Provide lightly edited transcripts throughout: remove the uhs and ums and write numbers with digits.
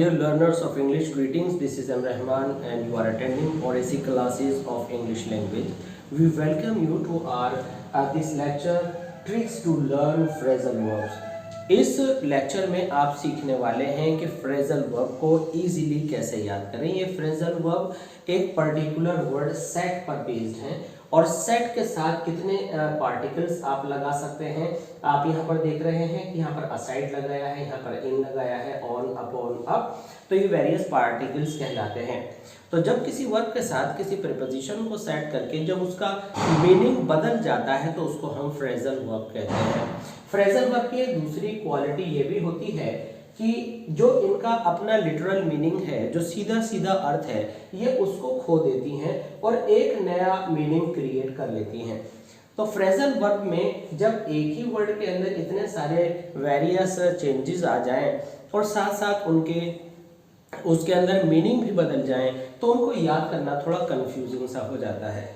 dear learners of English, greetings. This is M. Rahman and you are attending Odyssey classes of English language. We welcome you to our this lecture Tricks to Learn Phrasal Verbs. इस lecture में आप सीखने वाले हैं कि phrasal verb को easily कैसे याद करें। ये फ्रेजल वर्ब एक पर्टिकुलर वर्ड सेट पर बेस्ड है और सेट के साथ कितने पार्टिकल्स आप लगा सकते हैं। आप यहाँ पर देख रहे हैं कि यहाँ पर असाइड लगाया है, यहाँ पर इन लगाया है, ऑन, अपॉन, अप, तो ये वेरियस पार्टिकल्स कहलाते हैं। तो जब किसी वर्ब के साथ किसी प्रीपोजिशन को सेट करके जब उसका मीनिंग बदल जाता है तो उसको हम फ्रेजल वर्ब कहते हैं। फ्रेजल वर्ब की एक दूसरी क्वालिटी ये भी होती है कि जो इनका अपना लिटरल मीनिंग है, जो सीधा सीधा अर्थ है, ये उसको खो देती हैं और एक नया मीनिंग क्रिएट कर लेती हैं। तो फ्रेजल वर्ब में जब एक ही वर्ड के अंदर इतने सारे वेरियस चेंजेस आ जाएं और साथ साथ उसके अंदर मीनिंग भी बदल जाएं तो उनको याद करना थोड़ा कंफ्यूजिंग सा हो जाता है।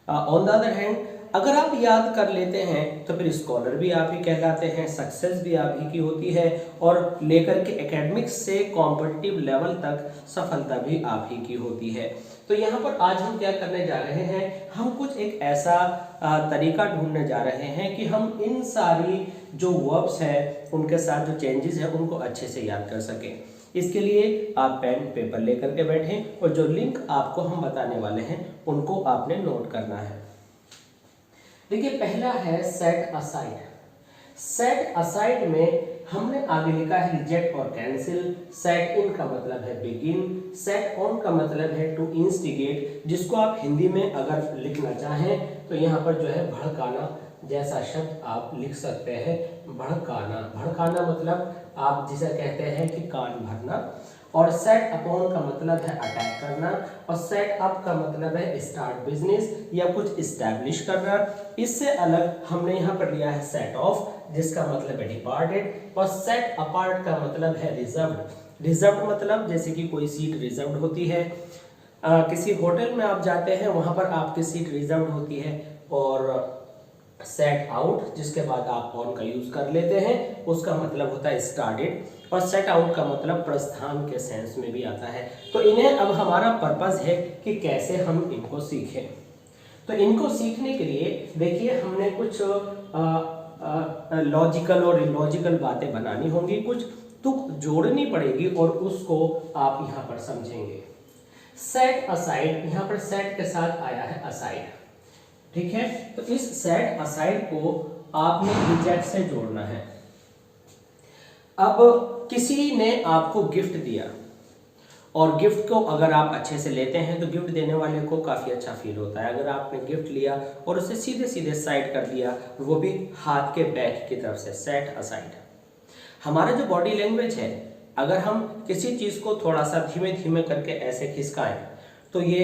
ऑन द अदर हैंड अगर आप याद कर लेते हैं तो फिर स्कॉलर भी आप ही कहलाते हैं, सक्सेस भी आप ही की होती है और लेकर के एकेडमिक्स से कॉम्पिटिटिव लेवल तक सफलता भी आप ही की होती है। तो यहाँ पर आज हम क्या करने जा रहे हैं, हम कुछ एक ऐसा तरीका ढूंढने जा रहे हैं कि हम इन सारी जो वर्ब्स हैं उनके साथ जो चेंजेस हैं उनको अच्छे से याद कर सकें। इसके लिए आप पेन पेपर लेकर के बैठें और जो लिंक आपको हम बताने वाले हैं उनको आपने नोट करना है। देखिए, पहला है सेट असाइड। सेट असाइड में हमने आगे लिखा है रिजेक्ट और कैंसिल। सेट इन का मतलब है बिगिन, सेट ऑन का मतलब है टू इंस्टिगेट, जिसको आप हिंदी में अगर लिखना चाहें तो यहाँ पर जो है भड़काना जैसा शब्द आप लिख सकते हैं। भड़काना, भड़काना मतलब आप जिसे कहते हैं कि कान भरना। और सेट अपॉन का मतलब है अटैक करना और सेट अप का मतलब है स्टार्ट बिजनेस या कुछ इस्टेब्लिश करना। इससे अलग हमने यहाँ पर लिया है सेट ऑफ, जिसका मतलब है डिपार्टेड, और सेट अपार्ट का मतलब है रिजर्व्ड। रिजर्व्ड मतलब जैसे कि कोई सीट रिजर्व्ड होती है, किसी होटल में आप जाते हैं वहां पर आपकी सीट रिजर्व्ड होती है। और सेट आउट जिसके बाद आप ऑन का यूज कर लेते हैं, उसका मतलब होता है स्टार्टेड, और सेट आउट का मतलब प्रस्थान के सेंस में भी आता है। तो इन्हें अब हमारा पर्पस है कि कैसे हम इनको सीखें। तो इनको सीखने के लिए देखिए हमने कुछ लॉजिकल और इलॉजिकल बातें बनानी होंगी, कुछ तुक जोड़नी पड़ेगी और उसको आप यहाँ पर समझेंगे। सेट असाइड, यहाँ पर सेट के साथ आया है असाइड, ठीक है। तो इस सेट असाइड को आपने रिजेक्ट से जोड़ना है। अब किसी ने आपको गिफ्ट दिया और गिफ्ट को अगर आप अच्छे से लेते हैं तो गिफ्ट देने वाले को काफी अच्छा फील होता है। अगर आपने गिफ्ट लिया और उसे सीधे सीधे साइड कर दिया, वो भी हाथ के बैक की तरफ से, सेट असाइड। हमारा जो बॉडी लैंग्वेज है, अगर हम किसी चीज को थोड़ा सा धीमे धीमे करके ऐसे खिसकाएं तो ये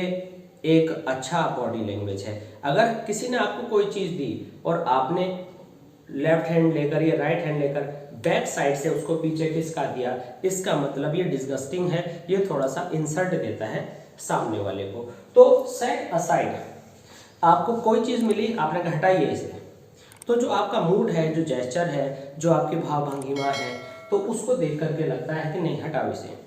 एक अच्छा बॉडी लैंग्वेज है। अगर किसी ने आपको कोई चीज दी और आपने लेफ्ट हैंड लेकर या राइट हैंड लेकर बैक साइड से उसको पीछे खिसका दिया, इसका मतलब ये डिस्गस्टिंग है, ये थोड़ा सा इंसल्ट देता है सामने वाले को। तो सेट असाइड, आपको कोई चीज मिली, आपने कहा हटाइए इसे, तो जो आपका मूड है, जो जेस्चर है, जो आपकी भाव भंगिमा है, तो उसको देख करके लगता है कि नहीं हटाओ इसे।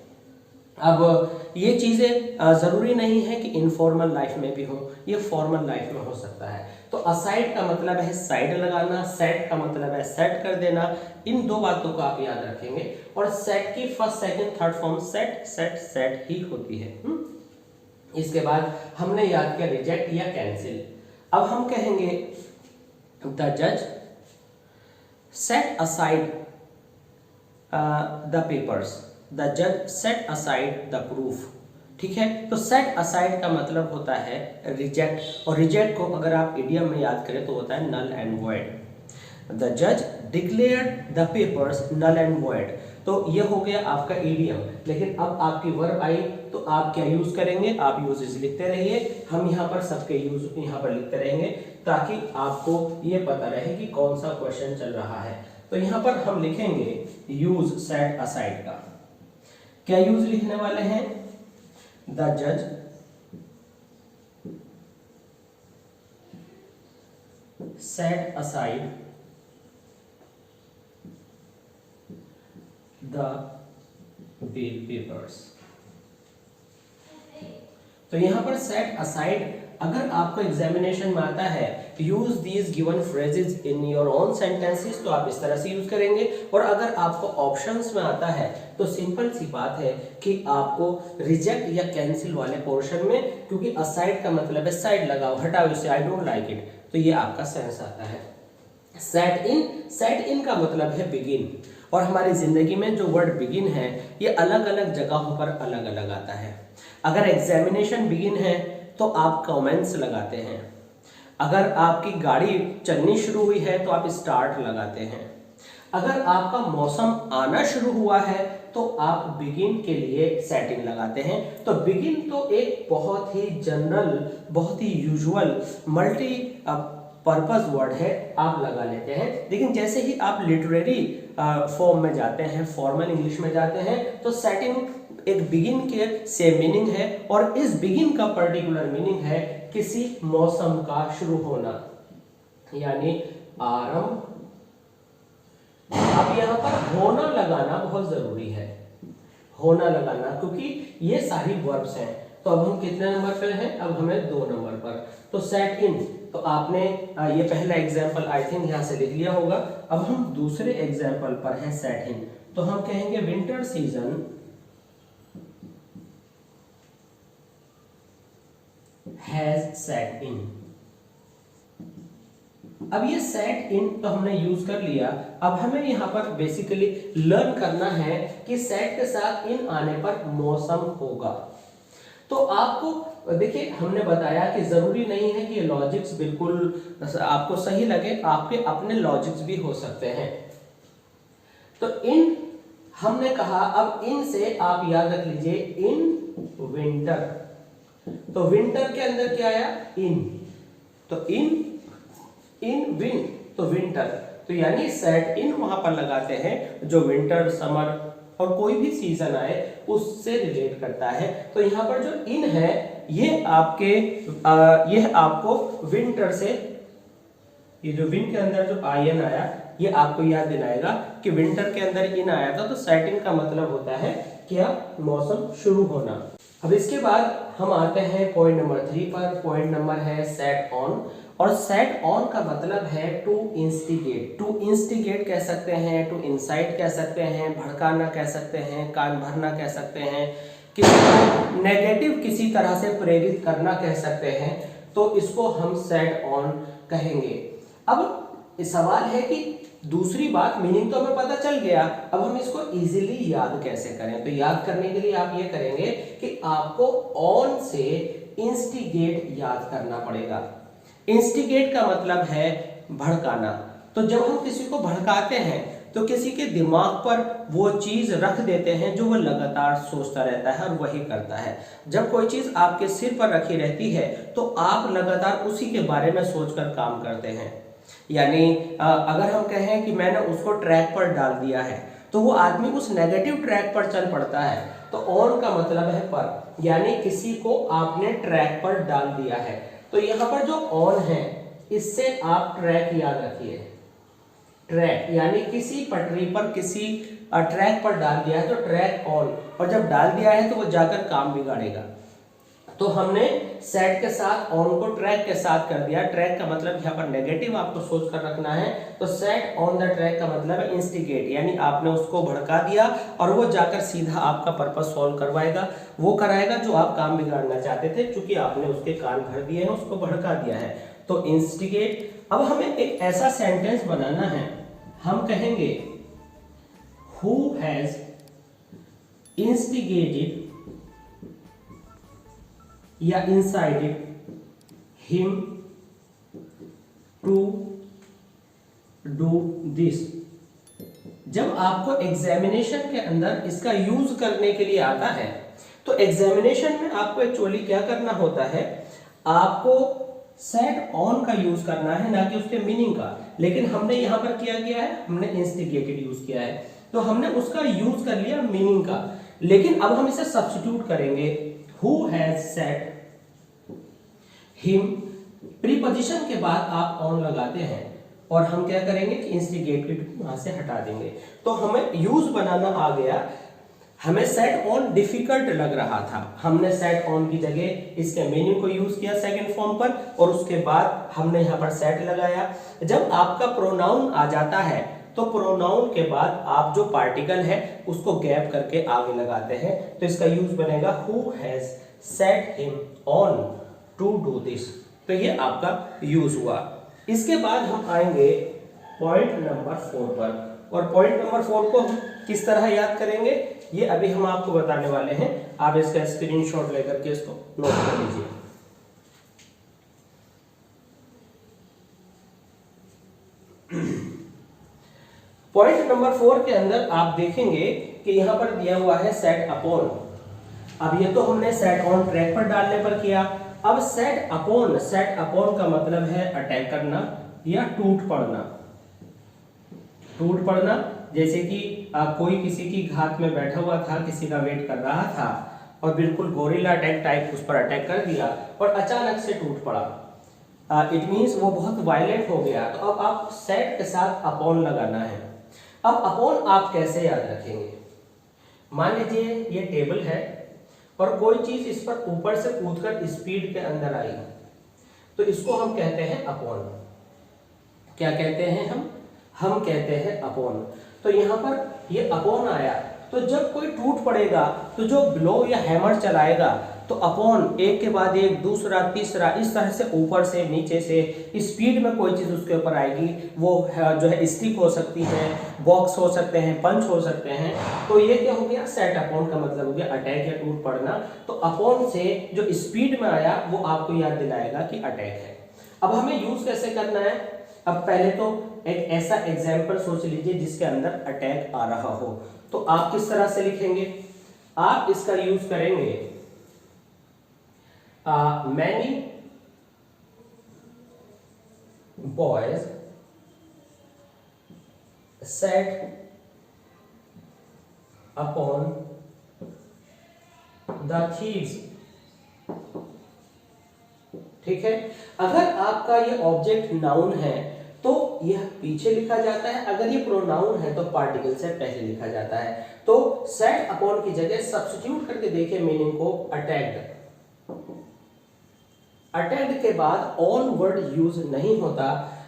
अब ये चीजें जरूरी नहीं है कि इनफॉर्मल लाइफ में भी हो, ये फॉर्मल लाइफ में हो सकता है। तो असाइड का मतलब है साइड लगाना, सेट का मतलब है सेट कर देना। इन दो बातों को आप याद रखेंगे। और सेट की first, second, third form set set set ही होती है। इसके बाद हमने याद किया रिजेक्ट या कैंसिल। अब हम कहेंगे द जज set aside the papers, the जज सेट असाइड द प्रूफ, ठीक है। तो सेट असाइड का मतलब होता है रिजेक्ट, और रिजेक्ट को अगर आप इडियम में याद करें तो होता है नल एंड वॉइड। द जज declared the papers null and void, तो ये हो गया आपका इडियम। लेकिन अब आपकी वर्ब आई तो आप क्या यूज करेंगे, आप यूजेस लिखते रहिए। हम यहाँ पर सबके यूज यहाँ पर लिखते रहेंगे ताकि आपको ये पता रहे कि कौन सा क्वेश्चन चल रहा है। तो यहाँ पर हम लिखेंगे यूज सेट असाइड का। क्या यूज लिखने वाले हैं, द जज set aside the bill papers. तो यहाँ पर सेट असाइड, अगर आपको एग्जामिनेशन में आता है use these given phrases in your own sentences, तो आप इस तरह से यूज करेंगे। और अगर आपको ऑप्शंस में आता है तो सिंपल सी बात है कि आपको रिजेक्ट या कैंसिल वाले पोर्शन में, क्योंकि असाइड का मतलब है साइड लगाओ, हटाओ इसे, आई डोंट लाइक इट, तो ये आपका सेंस आता है। सेट इन का मतलब है बिगिन, और हमारी जिंदगी में जो वर्ड बिगिन है ये अलग अलग जगहों पर अलग अलग आता है। अगर एग्जामिनेशन बिगिन है तो आप कमेंट्स लगाते हैं, अगर आपकी गाड़ी चलनी शुरू हुई है तो आप स्टार्ट लगाते हैं, अगर आपका मौसम आना शुरू हुआ है तो आप बिगिन के लिए सेटिंग लगाते हैं। तो बिगिन तो एक बहुत ही जनरल, बहुत ही यूजुअल, मल्टी पर्पस वर्ड है, आप लगा लेते हैं। लेकिन जैसे ही आप लिटरेरी फॉर्म में जाते हैं, फॉर्मल इंग्लिश में जाते हैं, तो सेटिंग एक बिगिन के सेम मीनिंग है, और इस बिगिन का पर्टिकुलर मीनिंग है किसी मौसम का शुरू होना, यानी आरंभ। अब यहाँ पर होना लगाना बहुत जरूरी है, होना लगाना, क्योंकि ये सारी वर्ब्स हैं। तो अब हम कितने नंबर पे हैं? अब हमें 2 नंबर पर। तो सेट इन, तो आपने ये पहला एग्जाम्पल आई थिंक यहाँ से लिख लिया होगा। अब हम दूसरे एग्जाम्पल पर हैं सेट इन, तो हम कहेंगे विंटर सीजन हैज सेट इन। अब ये सेट इन तो हमने यूज कर लिया। अब हमें यहाँ पर बेसिकली लर्न करना है कि सेट के साथ इन आने पर मौसम होगा। तो आपको देखिए, हमने बताया कि जरूरी नहीं है कि ये लॉजिक्स बिल्कुल आपको सही लगे, आपके अपने लॉजिक्स भी हो सकते हैं। तो इन हमने कहा, अब इन से आप याद रख लीजिए इन विंटर, तो विंटर के अंदर क्या आया? इन, तो इन विन, तो विंटर, तो यानी सेट इन वहां पर लगाते हैं जो विंटर, समर और कोई भी सीजन आए उससे रिलेट करता है। तो यहाँ पर जो इन है ये आपके यह आपको विंटर से, ये जो विन के अंदर जो आई एन आया ये आपको याद दिलाएगा कि विंटर के अंदर इन आया था। तो सेट इन का मतलब होता है क्या? मौसम शुरू होना। अब इसके बाद हम आते हैं पॉइंट नंबर 3 पर। पॉइंट नंबर है सेट ऑन, और सेट ऑन का मतलब है टू इंस्टिगेट। टू इंस्टिगेट कह सकते हैं, टू इंसाइट कह सकते हैं, भड़काना कह सकते हैं, कान भरना कह सकते हैं, किसी को नेगेटिव किसी तरह से प्रेरित करना कह सकते हैं। तो इसको हम सेट ऑन कहेंगे। अब सवाल है कि दूसरी बात, मीनिंग तो हमें पता चल गया, अब हम इसको इजीली याद कैसे करें? तो याद करने के लिए आप ये करेंगे कि आपको ऑन से इंस्टिगेट याद करना पड़ेगा। इंस्टिगेट का मतलब है भड़काना। तो जब हम किसी को भड़काते हैं तो किसी के दिमाग पर वो चीज रख देते हैं जो वो लगातार सोचता रहता है और वही करता है। जब कोई चीज आपके सिर पर रखी रहती है तो आप लगातार उसी के बारे में सोचकर काम करते हैं। यानी अगर हम कहें कि मैंने उसको ट्रैक पर डाल दिया है तो वो आदमी उस नेगेटिव ट्रैक पर चल पड़ता है। तो ऑन का मतलब है पर, यानी किसी को आपने ट्रैक पर डाल दिया है। तो यहाँ पर जो ऑन है इससे आप ट्रैक याद रखिए। ट्रैक यानी किसी पटरी पर, किसी ट्रैक पर डाल दिया है तो ट्रैक ऑन, और जब डाल दिया है तो वो जाकर काम बिगाड़ेगा। तो हमने सेट के साथ ऑन को ट्रैक के साथ कर दिया। ट्रैक का मतलब यहाँ पर नेगेटिव आपको सोच कर रखना है। तो सेट ऑन द ट्रैक का मतलब है इंस्टिगेट, यानी आपने उसको भड़का दिया और वो जाकर सीधा आपका पर्पस सॉल्व करवाएगा, वो कराएगा जो आप काम बिगाड़ना चाहते थे, क्योंकि आपने उसके कान भर दिए हैं, उसको भड़का दिया है। तो इंस्टिगेट। अब हमें एक ऐसा सेंटेंस बनाना है, हम कहेंगे हु हैज इंस्टिगेटेड या incited him to do this। जब आपको एग्जामिनेशन के अंदर इसका यूज करने के लिए आता है तो एग्जामिनेशन में आपको एक्चुअली क्या करना होता है, आपको सेट ऑन का यूज करना है, ना कि उसके मीनिंग का। लेकिन हमने यहां पर क्या किया है, हमने इंस्टिगेटेड यूज किया है, तो हमने उसका यूज कर लिया मीनिंग का। लेकिन अब हम इसे सब्स्टिट्यूट करेंगे, Who has set him, preposition के बाद आप ऑन लगाते हैं और हम क्या करेंगे कि इंस्टिगेटेड वहां से हटा देंगे। तो हमें यूज बनाना आ गया हमें सेट ऑन डिफिकल्ट लग रहा था, हमने सेट ऑन की जगह इसके मीनिंग को यूज किया सेकंड फॉर्म पर, और उसके बाद हमने यहाँ पर सेट लगाया। जब आपका प्रोनाउन आ जाता है तो प्रोनाउन के बाद आप जो पार्टिकल है उसको गैप करके आगे लगाते हैं, तो इसका यूज बनेगा who has set him on to do this. तो ये आपका यूज हुआ। इसके बाद हम आएंगे पॉइंट नंबर 4 पर, और पॉइंट नंबर 4 को हम किस तरह याद करेंगे ये अभी हम आपको बताने वाले हैं। आप इसका स्क्रीनशॉट लेकर के इसको नोट कर लीजिए। पॉइंट नंबर 4 के अंदर आप देखेंगे कि यहां पर दिया हुआ है सेट अपॉन। अब ये तो हमने सेट ऑन ट्रैक पर डालने पर किया। अब सेट अपॉन का मतलब है अटैक करना या टूट पड़ना। टूट पड़ना जैसे कि कोई किसी की घात में बैठा हुआ था, किसी का वेट कर रहा था और बिल्कुल गोरिल्ला अटैक टाइप उस पर अटैक कर दिया और अचानक से टूट पड़ा। इट मींस वो बहुत वायलेंट हो गया। तो अब आप सेट के साथ अपॉन लगाना है। अब अपॉन आप कैसे याद रखेंगे? मान लीजिए ये टेबल है और कोई चीज इस पर ऊपर से कूदकर स्पीड के अंदर आई, तो इसको हम कहते हैं अपॉन। क्या कहते हैं हम कहते हैं अपॉन। तो यहाँ पर ये अपॉन आया, तो जब कोई टूट पड़ेगा तो जो ब्लो या हैमर चलाएगा तो अपॉन एक के बाद एक, दूसरा, तीसरा, इस तरह से ऊपर से नीचे से स्पीड में कोई चीज उसके ऊपर आएगी। वो जो है स्टिक हो सकती है, बॉक्स हो सकते हैं, पंच हो सकते हैं। तो ये क्या हो गया? सेट अपॉन का मतलब हो गया अटैक या टूट पड़ना। तो अपॉन से जो स्पीड में आया वो आपको याद दिलाएगा कि अटैक है। अब हमें यूज कैसे करना है? अब पहले तो एक ऐसा एग्जाम्पल सोच लीजिए जिसके अंदर अटैक आ रहा हो, तो आप किस तरह से लिखेंगे? आप इसका यूज करेंगे many boys set upon the thieves। ठीक है, अगर आपका ये ऑब्जेक्ट नाउन है तो यह पीछे लिखा जाता है, अगर ये प्रोनाउन है तो पार्टिकल से पहले लिखा जाता है। तो सेट अपॉन की जगह सब्स्टिट्यूट करके देखिए मीनिंग को, अटैक्ड। अटैक्ड के बाद ऑन वर्ड यूज नहीं होता,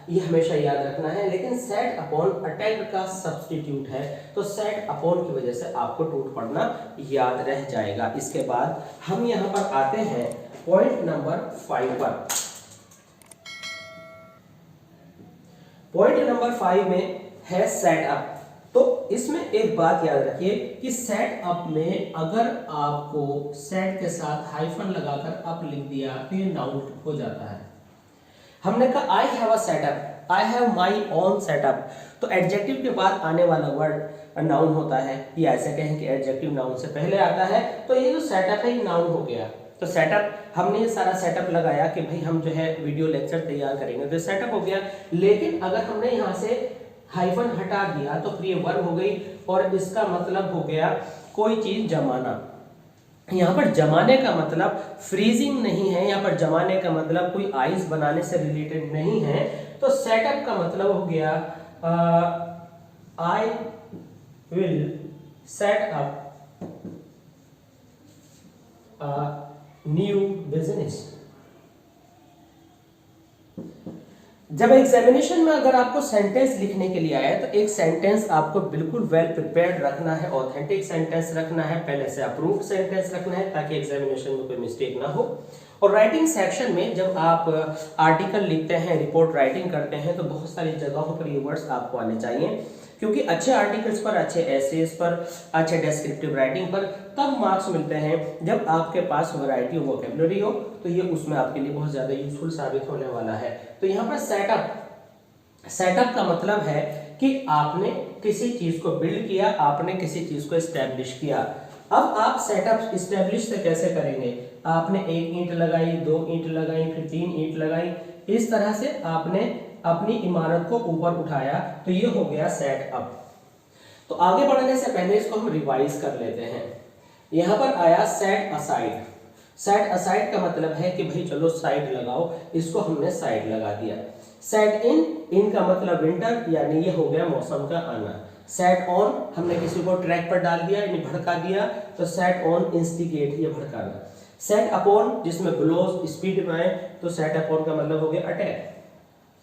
ये हमेशा याद रखना है। लेकिन सेट अपॉन अटैक्ड का सब्स्टिट्यूट है, तो सेट अपॉन की वजह से आपको टूट पड़ना याद रह जाएगा। इसके बाद हम यहां पर आते हैं पॉइंट नंबर 5 पर। पॉइंट नंबर 5 में है सेट अप। तो इसमें एक बात याद रखिए कि सेट अप में अगर आपको सेट के साथ हाइफन लगाकर अप लिख दिया तो ये नाउन हो जाता है। हमने कहा I have a setup, I have my own setup, तो एडजेक्टिव के बाद आने वाला वर्ड नाउन होता है। ये ऐसे कहें कि एडजेक्टिव नाउन से पहले आता है, तो ये जो सेटअप है ये नाउन हो गया। तो सेटअप, हमने ये सारा सेटअप लगाया कि भाई हम जो है वीडियो लेक्चर तैयार करेंगे, तो सेटअप हो गया। लेकिन अगर हमने यहाँ से हाइफन हटा दिया तो फिर ये वर्ब हो गई और इसका मतलब हो गया कोई चीज जमाना। यहाँ पर जमाने का मतलब फ्रीजिंग नहीं है, यहाँ पर जमाने का मतलब कोई आइस बनाने से रिलेटेड नहीं है। तो सेटअप का मतलब हो गया I will set up new business. जब एग्जामिनेशन में अगर आपको सेंटेंस लिखने के लिए आया तो एक सेंटेंस आपको बिल्कुल वेल प्रिपेयर्ड रखना है, ऑथेंटिक सेंटेंस रखना है, पहले से अप्रूव्ड सेंटेंस रखना है ताकि एग्जामिनेशन में कोई मिस्टेक ना हो। और राइटिंग सेक्शन में जब आप आर्टिकल लिखते हैं, रिपोर्ट राइटिंग करते हैं, तो बहुत सारी जगहों पर ये वर्ड्स आपको आने चाहिए, क्योंकि अच्छे आर्टिकल्स पर, अच्छे एसेस पर, अच्छे डिस्क्रिप्टिव राइटिंग पर तब मार्क्स मिलते हैं जब आपके पास वैरायटी ऑफ वोकैबुलरी हो। तो ये उसमें आपके लिए बहुत ज़्यादा यूजफुल साबित होने वाला है। तो यहाँ पर सेटअप का मतलब है कि आपने किसी चीज़ को बिल्ड किया, आपने किसी चीज़ को एस्टेब्लिश किया। अब आप सेटअप इस्टेब्लिश से कैसे करेंगे? आपने 1 ईंट लगाई, 2 ईंट लगाई, फिर 3 ईंट लगाई, इस तरह से आपने अपनी इमारत को ऊपर उठाया, तो ये हो गया सेट अप। तो आगे बढ़ने से पहले इसको हम रिवाइज कर लेते हैं। यहाँ पर आया सेट असाइड। सेट असाइड का मतलब है कि भाई चलो साइड लगाओ, इसको हमने साइड लगा दिया। सेट इन, इन का मतलब विंटर, यानी ये हो गया मौसम का आना। सेट ऑन, हमने किसी को ट्रैक पर डाल दिया यानी भड़का दिया, तो सेट ऑन इंस्टिगेट, ये भड़काना। सेट अपॉन, जिसमें ब्लोज स्पीड में है, तो सेट अपॉन का मतलब हो गया अटैक।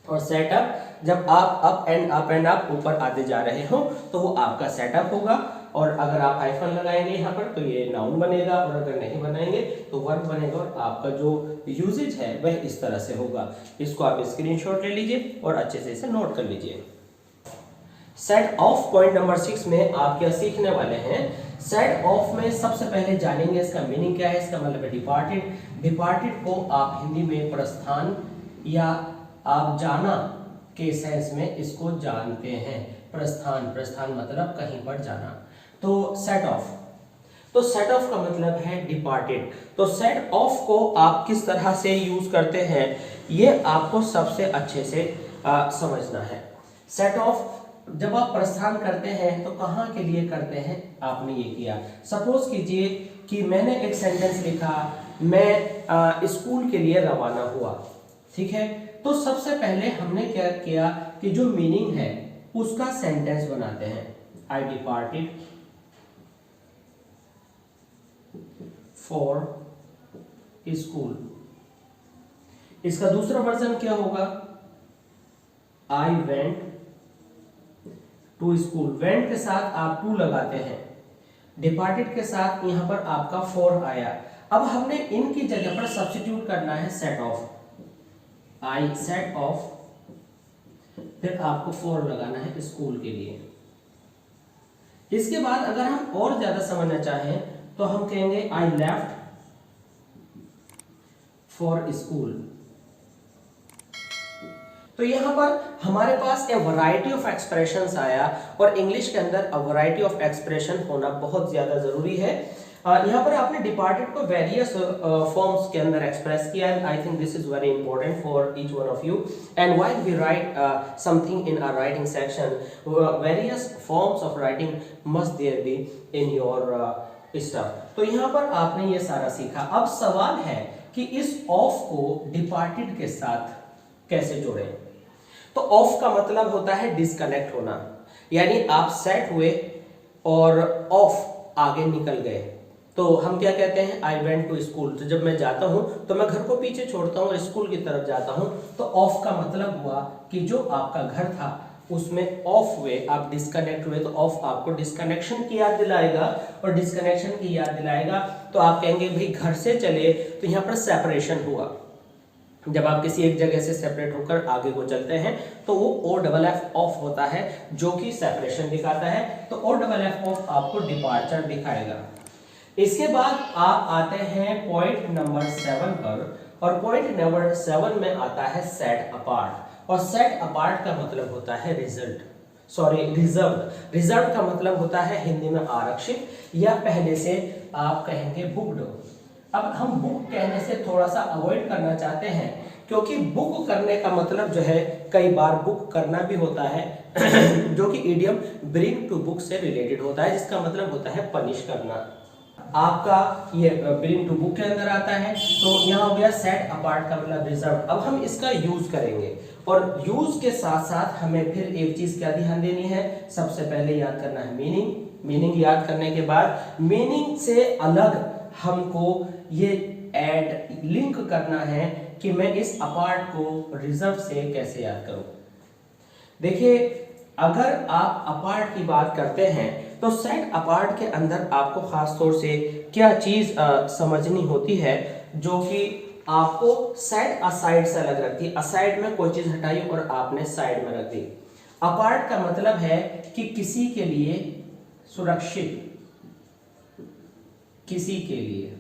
और सेटअप, जब आप अप एंड अप ऊपर आते जा रहे हो तो वो आपका सेटअप होगा। और अगर आप हाइफन लगाएंगे यहाँ पर तो ये नाउन बनेगा, और अगर नहीं बनाएंगे तो वर्ब बनेगा, और आपका जो यूजेज है वह इस तरह से होगा। इसको आप स्क्रीनशॉट ले लीजिए और अच्छे से इसे नोट कर लीजिए। सेट ऑफ पॉइंट नंबर 6 में आप क्या सीखने वाले हैं। सेट ऑफ में सबसे पहले जानेंगे इसका मीनिंग क्या है। इसका मतलब है डिपार्टेड। डिपार्टेड को आप हिंदी में प्रस्थान या आप जाना के सेंस में इसको जानते हैं। प्रस्थान, प्रस्थान मतलब कहीं पर जाना। तो सेट ऑफ, तो सेट ऑफ का मतलब है डिपार्टेड। तो सेट ऑफ को आप किस तरह से यूज करते हैं ये आपको सबसे अच्छे से समझना है। सेट ऑफ जब आप प्रस्थान करते हैं तो कहाँ के लिए करते हैं, आपने ये किया। सपोज कीजिए कि मैंने एक सेंटेंस लिखा, मैं स्कूल के लिए रवाना हुआ, ठीक है। तो सबसे पहले हमने क्या किया कि जो मीनिंग है उसका सेंटेंस बनाते हैं। I departed for school. इसका दूसरा वर्जन क्या होगा, I went to school. Went के साथ आप टू लगाते हैं, डिपार्टेड के साथ यहां पर आपका फॉर आया। अब हमने इनकी जगह पर सब्स्टिट्यूट करना है set of. I set of, फिर आपको फॉर लगाना है स्कूल के लिए। इसके बाद अगर हम और ज्यादा समझना चाहें तो हम कहेंगे आई लेफ्ट फॉर स्कूल। तो यहां पर हमारे पास ए वैरायटी ऑफ एक्सप्रेशंस आया, और इंग्लिश के अंदर अ वैरायटी ऑफ एक्सप्रेशन होना बहुत ज्यादा जरूरी है। यहाँ पर आपने डिपार्टेड को वेरियस फॉर्म्स के अंदर एक्सप्रेस किया, and I think this is very important for each one of you. And while we write something in our writing section, various forms of writing must there be in your stuff. तो यहाँ पर आपने ये सारा सीखा। अब सवाल है कि इस ऑफ को डिपार्टेड के साथ कैसे जोड़ें। तो ऑफ का मतलब होता है डिस्कनेक्ट होना, यानी आप सेट हुए और ऑफ आगे निकल गए। तो हम क्या कहते हैं, आई वेंट टू स्कूल। तो जब मैं जाता हूं तो मैं घर को पीछे छोड़ता हूं और स्कूल की तरफ जाता हूं। तो ऑफ का मतलब हुआ कि जो आपका घर था उसमें ऑफ हुए, आप डिस्कनेक्ट हुए। तो ऑफ आपको डिस्कनेक्शन की याद दिलाएगा, और डिस्कनेक्शन की याद दिलाएगा तो आप कहेंगे भाई घर से चले, तो यहाँ पर सेपरेशन हुआ। जब आप किसी एक जगह से सेपरेट होकर आगे को चलते हैं तो वो ओ डबल एफ ऑफ होता है, जो कि सेपरेशन दिखाता है। तो ओ डबल एफ ऑफ आपको डिपार्चर दिखाएगा। इसके बाद आप आते हैं पॉइंट नंबर 7 पर, और पॉइंट नंबर 7 में आता है सेट अपार्ट। और सेट अपार्ट का मतलब होता है रिजर्व। रिजर्व का मतलब होता है हिंदी में आरक्षित, या पहले से आप कहेंगे बुक्ड। अब हम बुक कहने से थोड़ा सा अवॉइड करना चाहते हैं, क्योंकि बुक करने का मतलब जो है कई बार बुक करना भी होता है जो कि इडियम ब्रिंग टू बुक से रिलेटेड होता है, जिसका मतलब होता है पनिश करना। आपका ये ब्रिंग टू बुक के अंदर आता है। तो यहाँ हो गया सेट अपार्ट का मतलब रिजर्व। अब हम इसका यूज करेंगे, और यूज के साथ साथ हमें फिर एक चीज क्या ध्यान देनी है, सबसे पहले याद करना है मीनिंग। मीनिंग याद करने के बाद मीनिंग से अलग हमको ये ऐड लिंक करना है कि मैं इस अपार्ट को रिजर्व से कैसे याद करूं। देखिए, अगर आप अपार्ट की बात करते हैं तो सेट अपार्ट के अंदर आपको खास तौर से क्या चीज समझनी होती है, जो कि आपको सेट असाइड से अलग रखती है। असाइड में कोई चीज हटाई और आपने साइड में रख दी। अपार्ट का मतलब है कि किसी के लिए सुरक्षित, किसी के लिए।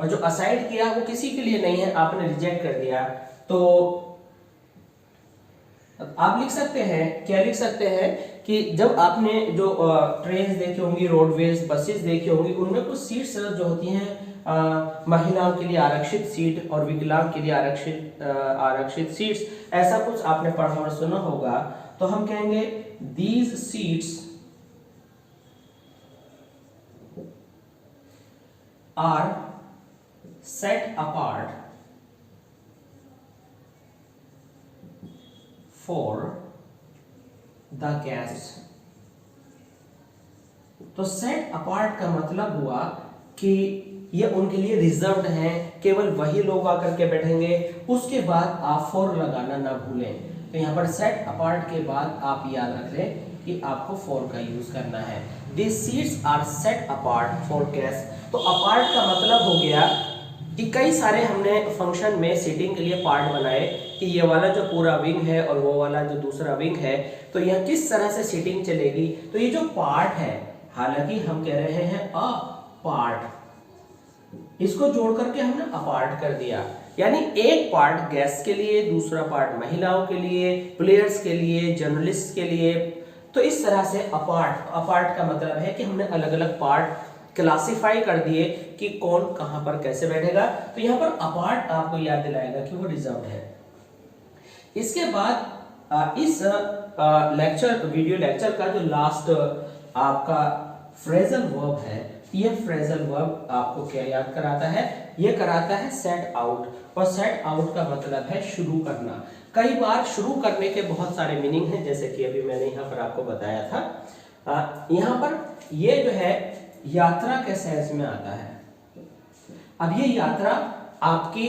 और जो असाइड किया वो किसी के लिए नहीं है, आपने रिजेक्ट कर दिया। तो आप लिख सकते हैं, क्या लिख सकते हैं कि जब आपने जो ट्रेन देखी होंगी, रोडवेज बसेस देखी होंगी, उनमें कुछ सीट्स जो होती हैं महिलाओं के लिए आरक्षित सीट और विकलांग के लिए आरक्षित सीट्स, ऐसा कुछ आपने पढ़ा और सुना होगा। तो हम कहेंगे these seats are set apart for the guest. तो सेट अपार्ट का मतलब हुआ कि ये उनके लिए रिजर्व्ड है, केवल वही लोग आकर के बैठेंगे। उसके बाद आप फॉर लगाना ना भूलें। तो यहाँ पर सेट अपार्ट के बाद आप याद रख लें कि आपको फॉर का यूज करना है। These seats are set apart for guests। तो अपार्ट का मतलब हो गया कि कई सारे हमने फंक्शन में सीटिंग के लिए पार्ट बनाए कि ये वाला जो पूरा विंग है और वो वाला जो दूसरा विंग है, तो यह किस तरह से सीटिंग चलेगी। तो ये जो पार्ट है, हालांकि हम कह रहे हैं अ पार्ट, इसको जोड़ करके हमने अपार्ट कर दिया। यानी एक पार्ट गेस्ट के लिए, दूसरा पार्ट महिलाओं के लिए, प्लेयर्स के लिए, जर्नलिस्ट के लिए। तो इस तरह से अपार्ट का मतलब है कि हमने अलग अलग पार्ट क्लासिफाई कर दिए कि कौन कहां पर कैसे बैठेगा। तो यहां पर अपार्ट आपको याद दिलाएगा कि वो रिजर्व्ड है। इसके बाद इस वीडियो लेक्चर का जो लास्ट आपका फ्रेजल वर्ब है, ये फ्रेजल वर्ब आपको क्या याद कराता है? ये कराता है सेट आउट। और सेट आउट का मतलब है शुरू करना। कई बार शुरू करने के बहुत सारे मीनिंग हैं, जैसे कि अभी मैंने यहाँ पर आपको बताया था। यहाँ पर ये जो है यात्रा के सेंस में आता है। अब ये यात्रा आपकी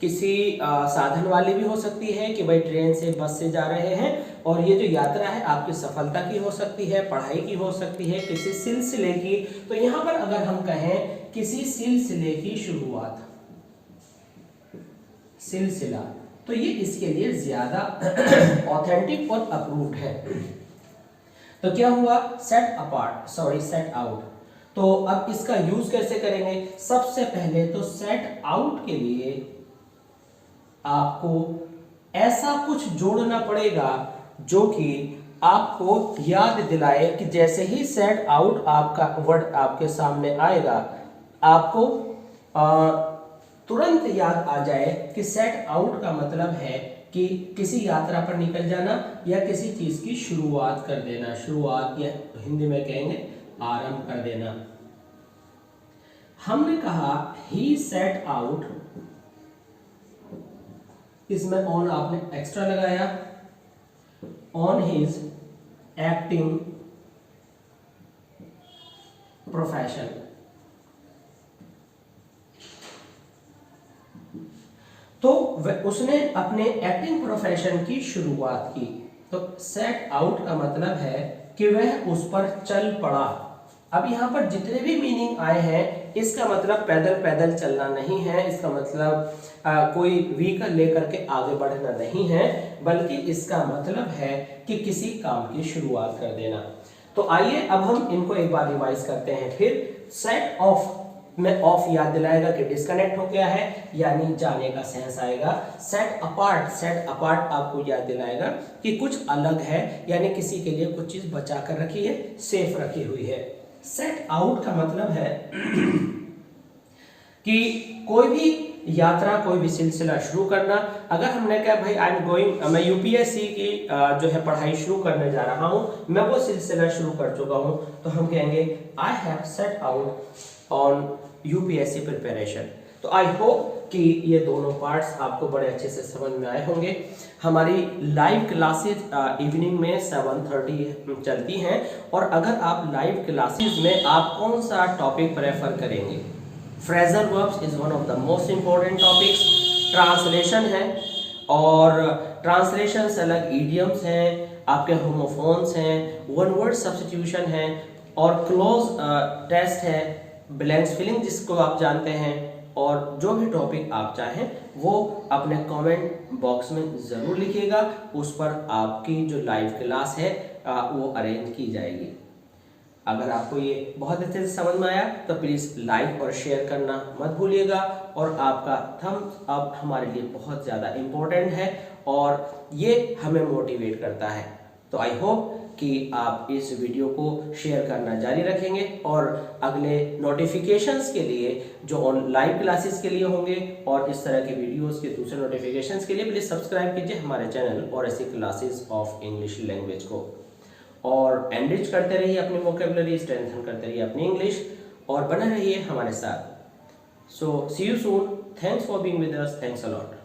किसी साधन वाली भी हो सकती है कि भाई ट्रेन से, बस से जा रहे हैं, और ये जो यात्रा है आपकी सफलता की हो सकती है, पढ़ाई की हो सकती है, किसी सिलसिले की। तो यहाँ पर अगर हम कहें किसी सिलसिले की शुरुआत, सिलसिला, तो ये इसके लिए ज्यादा ऑथेंटिक और अप्रूव्ड है। तो क्या हुआ? Set out. तो अब इसका यूज कैसे करेंगे? सबसे पहले तो सेट आउट के लिए आपको ऐसा कुछ जोड़ना पड़ेगा जो कि आपको याद दिलाए कि जैसे ही सेट आउट आपका वर्ड आपके सामने आएगा, आपको तुरंत याद आ जाए कि सेट आउट का मतलब है कि किसी यात्रा पर निकल जाना या किसी चीज की शुरुआत कर देना। शुरुआत या हिंदी में कहेंगे आरंभ कर देना। हमने कहा ही सेट आउट, इसमें ऑन आपने एक्स्ट्रा लगाया, ऑन हिज एक्टिंग प्रोफेशन। तो उसने अपने एक्टिंग प्रोफेशन की शुरुआत की। तो सेट आउट का मतलब है कि वह उस पर चल पड़ा। अब यहाँ पर जितने भी मीनिंग आए हैं, इसका मतलब पैदल पैदल चलना नहीं है, इसका मतलब कोई व्हीकल लेकर के आगे बढ़ना नहीं है, बल्कि इसका मतलब है कि किसी काम की शुरुआत कर देना। तो आइए अब हम इनको एक बार रिवाइज करते हैं। फिर सेट ऑफ में ऑफ याद दिलाएगा कि डिस्कनेक्ट हो गया है, यानी जाने का सेंस आएगा। सेट अपार्ट आपको याद दिलाएगा कि कुछ अलग है, यानी किसी के लिए कुछ चीज बचा कर रखी है, सेफ रखी हुई है। सेट आउट का मतलब है कि कोई भी यात्रा, कोई भी सिलसिला शुरू करना। अगर हमने कहा भाई मैं यूपीएससी की जो है पढ़ाई शुरू करने जा रहा हूं, मैं वो सिलसिला शुरू कर चुका हूं, तो हम कहेंगे I have set out on UPSC preparation. तो आई होप कि ये दोनों पार्ट्स आपको बड़े अच्छे से समझ में आए होंगे। हमारी लाइव क्लासेस इवनिंग में 7:30 चलती हैं, और अगर आप लाइव क्लासेस में आप कौन सा टॉपिक प्रेफर करेंगे? Phrasal verbs is one of the most important topics. Translation है, और ट्रांसलेशन से अलग ईडियम्स हैं, आपके होमोफोन्स हैं, वन वर्ड सब्स्टिट्यूशन है, और क्लोज टेस्ट है, ब्लैंक्स फिलिंग जिसको आप जानते हैं। और जो भी टॉपिक आप चाहें वो अपने कमेंट बॉक्स में ज़रूर लिखिएगा, उस पर आपकी जो लाइव क्लास है वो अरेंज की जाएगी। अगर आपको ये बहुत अच्छे से समझ में आया तो प्लीज़ लाइक और शेयर करना मत भूलिएगा, और आपका थम्स अप हमारे लिए बहुत ज़्यादा इम्पोर्टेंट है और ये हमें मोटिवेट करता है। तो आई होप कि आप इस वीडियो को शेयर करना जारी रखेंगे, और अगले नोटिफिकेशंस के लिए जो ऑन लाइव क्लासेस के लिए होंगे और इस तरह के वीडियोस के दूसरे नोटिफिकेशंस के लिए प्लीज़ सब्सक्राइब कीजिए हमारे चैनल और ऐसी क्लासेस ऑफ इंग्लिश लैंग्वेज को, और एनरिच करते रहिए अपनी वोकेबलरी, स्ट्रेंथन करते रहिए अपनी इंग्लिश, और बने रहिए हमारे साथ। So see you soon, thanks for being with us, thanks a lot.